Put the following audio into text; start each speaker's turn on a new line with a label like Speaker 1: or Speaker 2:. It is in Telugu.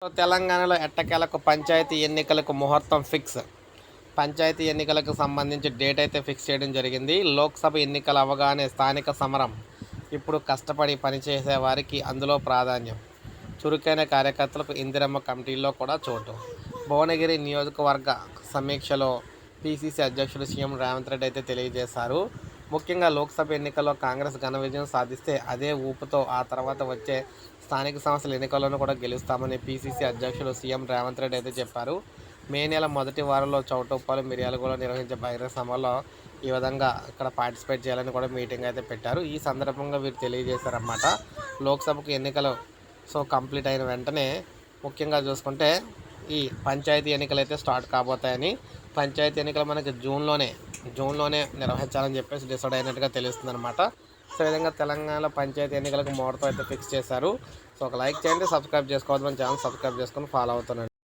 Speaker 1: తెలంగాణలో ఎట్టకేలకు పంచాయతీ ఎన్నికలకు ముహూర్తం ఫిక్స్. పంచాయతీ ఎన్నికలకు సంబంధించి డేట్ అయితే ఫిక్స్ చేయడం జరిగింది. లోక్సభ ఎన్నికలు అవగానే స్థానిక సమరం. ఇప్పుడు కష్టపడి పనిచేసే వారికి అందులో ప్రాధాన్యం. చురుకైన కార్యకర్తలకు ఇందిరమ్మ కమిటీల్లో కూడా చోటు. భువనగిరి నియోజకవర్గ సమీక్షలో పీసీసీ అధ్యక్షుడు సీఎం రేవంత్ రెడ్డి అయితే తెలియజేశారు. ముఖ్యంగా లోక్సభ ఎన్నికల్లో కాంగ్రెస్ ఘన విజయం సాధిస్తే అదే ఊపుతో ఆ తర్వాత వచ్చే స్థానిక సంస్థల ఎన్నికల్లోనూ కూడా గెలుస్తామని పీసీసీ అధ్యక్షుడు సీఎం రేవంత్ రెడ్డి అయితే చెప్పారు. మే నెల మొదటి వారంలో చౌటుప్పల్, మిర్యాలగూడలో నిర్వహించే బహిరంగ సభలో ఈ విధంగా ఇక్కడ పార్టిసిపేట్ చేయాలని కూడా మీటింగ్ అయితే పెట్టారు. ఈ సందర్భంగా వీరు తెలియజేశారన్నమాట. లోక్సభకు ఎన్నికలు కంప్లీట్ అయిన వెంటనే ముఖ్యంగా చూసుకుంటే ఈ పంచాయతీ ఎన్నికలు అయితే స్టార్ట్ కాబోతాయని, పంచాయతీ ఎన్నికలు మనకి జూన్లోనే నిర్వహించాలని చెప్పేసి డిసైడ్ అయినట్టుగా తెలుస్తుంది అనమాట. సో ఈ విధంగా తెలంగాణలో పంచాయతీ ఎన్నికలకు ముహూర్తం అయితే ఫిక్స్ చేశారు. సో ఒక లైక్ చేయండి, సబ్స్క్రైబ్ చేసుకోవద్దు, మన ఛానల్ సబ్స్క్రైబ్ చేసుకొని ఫాలో అవుతున్నాను.